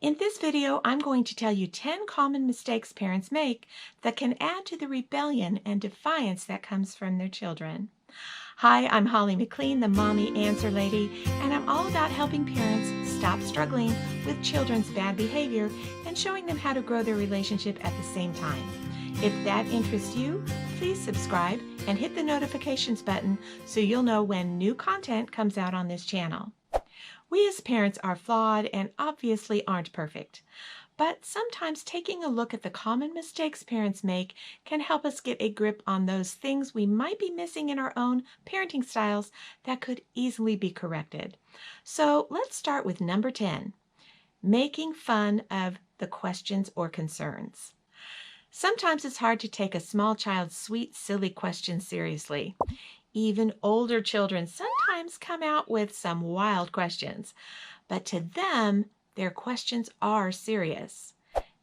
In this video, I'm going to tell you 10 common mistakes parents make that can add to the rebellion and defiance that comes from their children. Hi, I'm Holly McLean, the Mommy Answer Lady, and I'm all about helping parents stop struggling with children's bad behavior and showing them how to grow their relationship at the same time. If that interests you, please subscribe and hit the notifications button so you'll know when new content comes out on this channel. We as parents are flawed and obviously aren't perfect, but sometimes taking a look at the common mistakes parents make can help us get a grip on those things we might be missing in our own parenting styles that could easily be corrected. So let's start with number 10, making fun of the questions or concerns. Sometimes it's hard to take a small child's sweet, silly question seriously. Even older children sometimes come out with some wild questions, but to them, their questions are serious.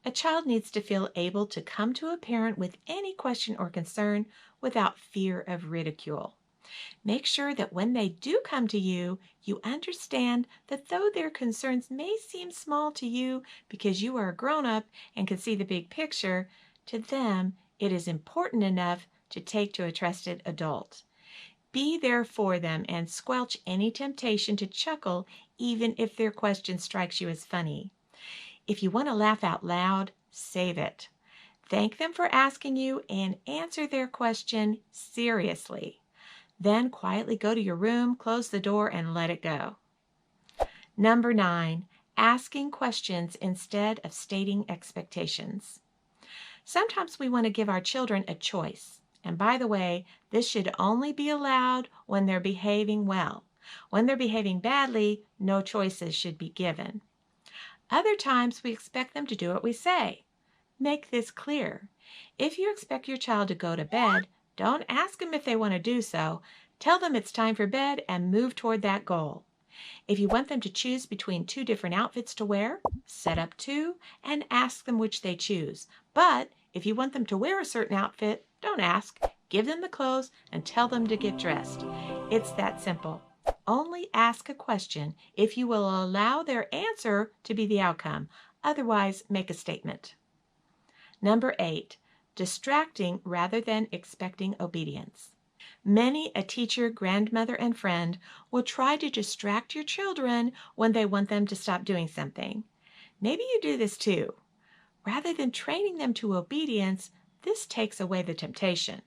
A child needs to feel able to come to a parent with any question or concern without fear of ridicule. Make sure that when they do come to you, you understand that though their concerns may seem small to you because you are a grown-up and can see the big picture, to them it is important enough to take to a trusted adult. Be there for them and squelch any temptation to chuckle even if their question strikes you as funny. If you want to laugh out loud, save it. Thank them for asking you and answer their question seriously. Then quietly go to your room, close the door, and let it go. Number 9, asking questions instead of stating expectations. Sometimes we want to give our children a choice. And by the way, this should only be allowed when they're behaving well. When they're behaving badly, no choices should be given. Other times we expect them to do what we say. Make this clear. If you expect your child to go to bed, don't ask them if they want to do so. Tell them it's time for bed and move toward that goal. If you want them to choose between 2 different outfits to wear, set up 2 and ask them which they choose. But if you want them to wear a certain outfit, don't ask. Give them the clothes and tell them to get dressed. It's that simple. Only ask a question if you will allow their answer to be the outcome. Otherwise, make a statement. Number 8, distracting rather than expecting obedience. Many a teacher, grandmother, and friend will try to distract your children when they want them to stop doing something. Maybe you do this too. Rather than training them to obedience, this takes away the temptation.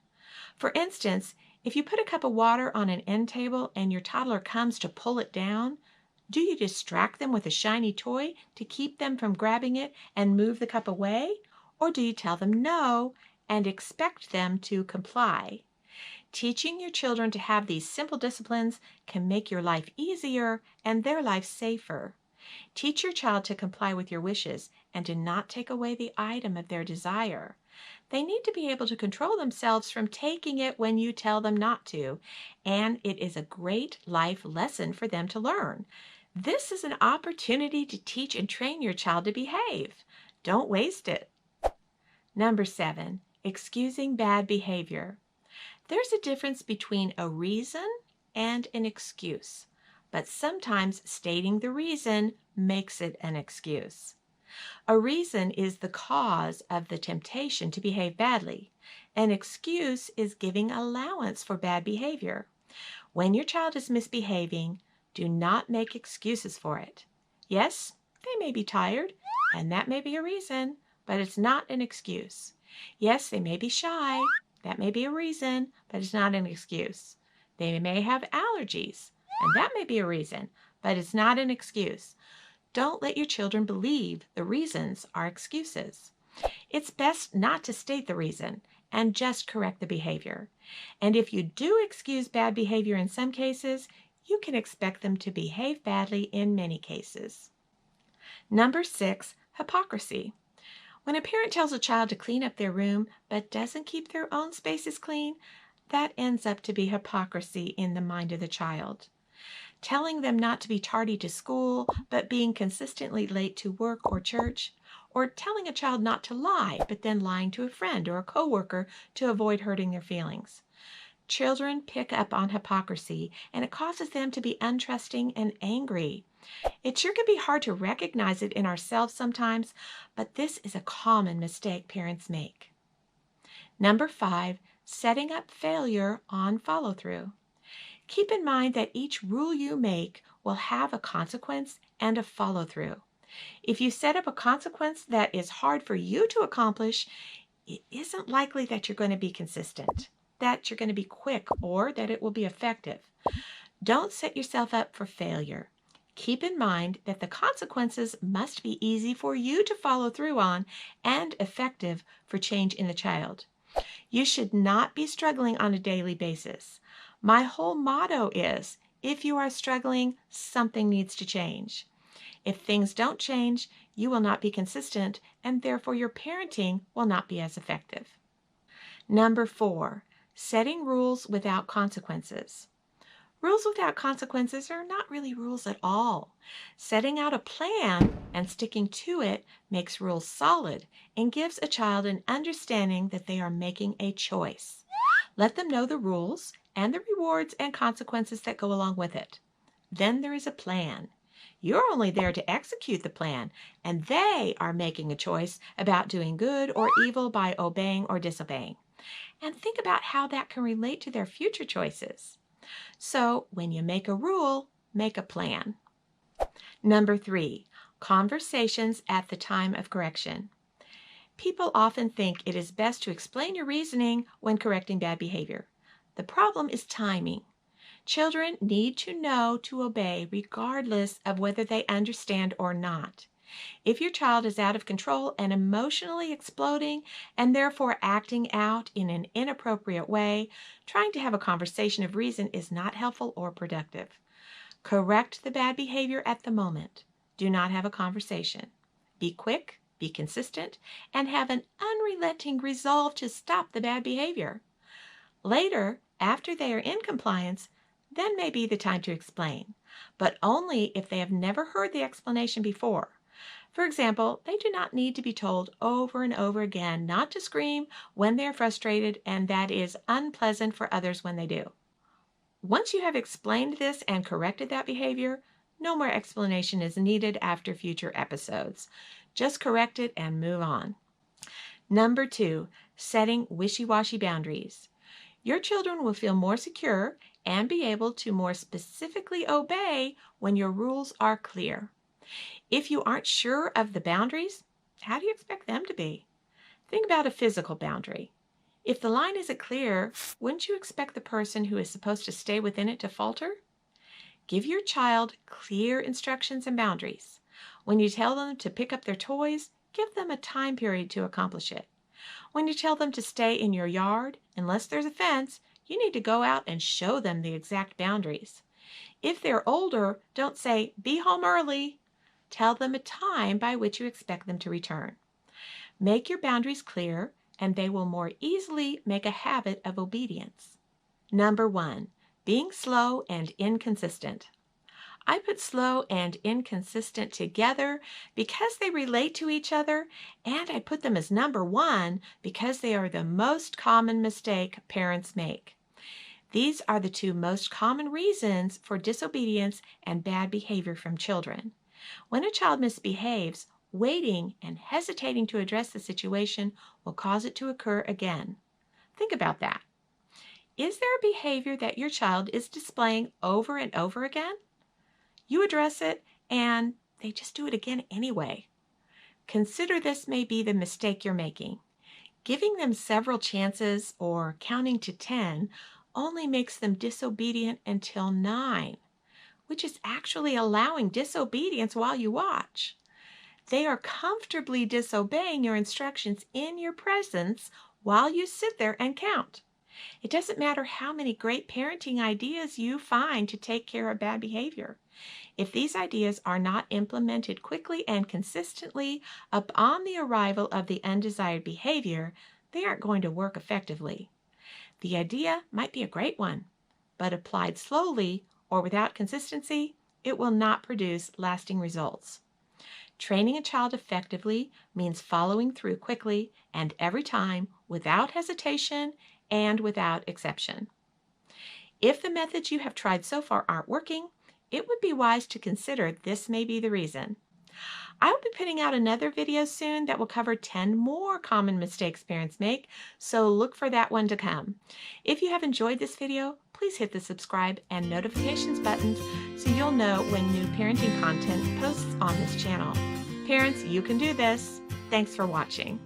For instance, if you put a cup of water on an end table and your toddler comes to pull it down, do you distract them with a shiny toy to keep them from grabbing it and move the cup away? Or do you tell them no and expect them to comply? Teaching your children to have these simple disciplines can make your life easier and their life safer. Teach your child to comply with your wishes and to not take away the item of their desire. They need to be able to control themselves from taking it when you tell them not to, and it is a great life lesson for them to learn. This is an opportunity to teach and train your child to behave. Don't waste it. Number 7, excusing bad behavior. There's a difference between a reason and an excuse, but sometimes stating the reason makes it an excuse. A reason is the cause of the temptation to behave badly. An excuse is giving allowance for bad behavior. When your child is misbehaving, do not make excuses for it. Yes, they may be tired, and that may be a reason, but it's not an excuse. Yes, they may be shy. That may be a reason, but it's not an excuse. They may have allergies, and that may be a reason, but it's not an excuse. Don't let your children believe the reasons are excuses. It's best not to state the reason and just correct the behavior. And if you do excuse bad behavior in some cases, you can expect them to behave badly in many cases. Number 6, hypocrisy. When a parent tells a child to clean up their room but doesn't keep their own spaces clean, that ends up to be hypocrisy in the mind of the child. Telling them not to be tardy to school but being consistently late to work or church, or telling a child not to lie but then lying to a friend or a coworker to avoid hurting their feelings. Children pick up on hypocrisy and it causes them to be untrusting and angry. It sure can be hard to recognize it in ourselves sometimes, but this is a common mistake parents make. Number 5, setting up failure on follow-through. Keep in mind that each rule you make will have a consequence and a follow-through. If you set up a consequence that is hard for you to accomplish, it isn't likely that you're going to be consistent, that you're going to be quick, or that it will be effective. Don't set yourself up for failure. Keep in mind that the consequences must be easy for you to follow through on and effective for change in the child. You should not be struggling on a daily basis. My whole motto is, if you are struggling, something needs to change. If things don't change, you will not be consistent, and therefore your parenting will not be as effective. Number 4, setting rules without consequences. Rules without consequences are not really rules at all. Setting out a plan and sticking to it makes rules solid and gives a child an understanding that they are making a choice. Let them know the rules and the rewards and consequences that go along with it. Then there is a plan. You're only there to execute the plan, and they are making a choice about doing good or evil by obeying or disobeying. And think about how that can relate to their future choices. So when you make a rule, make a plan. Number 3, conversations at the time of correction. People often think it is best to explain your reasoning when correcting bad behavior. The problem is timing. Children need to know to obey regardless of whether they understand or not. If your child is out of control and emotionally exploding and therefore acting out in an inappropriate way, trying to have a conversation of reason is not helpful or productive. Correct the bad behavior at the moment. Do not have a conversation. Be quick, be consistent, and have an unrelenting resolve to stop the bad behavior. Later, after they are in compliance, then may be the time to explain, but only if they have never heard the explanation before. For example, they do not need to be told over and over again not to scream when they are frustrated, and that is unpleasant for others when they do. Once you have explained this and corrected that behavior, no more explanation is needed after future episodes. Just correct it and move on. Number 2, setting wishy-washy boundaries. Your children will feel more secure and be able to more specifically obey when your rules are clear. If you aren't sure of the boundaries, how do you expect them to be? Think about a physical boundary. If the line isn't clear, wouldn't you expect the person who is supposed to stay within it to falter? Give your child clear instructions and boundaries. When you tell them to pick up their toys, give them a time period to accomplish it. When you tell them to stay in your yard, unless there's a fence, you need to go out and show them the exact boundaries. If they're older, don't say, "Be home early." Tell them a time by which you expect them to return. Make your boundaries clear, and they will more easily make a habit of obedience. Number 1, being slow and inconsistent. I put slow and inconsistent together because they relate to each other, and I put them as number 1 because they are the most common mistake parents make. These are the 2 most common reasons for disobedience and bad behavior from children. When a child misbehaves, waiting and hesitating to address the situation will cause it to occur again. Think about that. Is there a behavior that your child is displaying over and over again? You address it, and they just do it again anyway. Consider this may be the mistake you're making. Giving them several chances or counting to 10 only makes them disobedient until 9, which is actually allowing disobedience while you watch. They are comfortably disobeying your instructions in your presence while you sit there and count. It doesn't matter how many great parenting ideas you find to take care of bad behavior. If these ideas are not implemented quickly and consistently upon the arrival of the undesired behavior, they aren't going to work effectively. The idea might be a great one, but applied slowly or without consistency, it will not produce lasting results. Training a child effectively means following through quickly and every time without hesitation and without exception. If the methods you have tried so far aren't working, it would be wise to consider this may be the reason. I will be putting out another video soon that will cover 10 more common mistakes parents make, so look for that one to come. If you have enjoyed this video, please hit the subscribe and notifications buttons so you'll know when new parenting content posts on this channel. Parents, you can do this. Thanks for watching.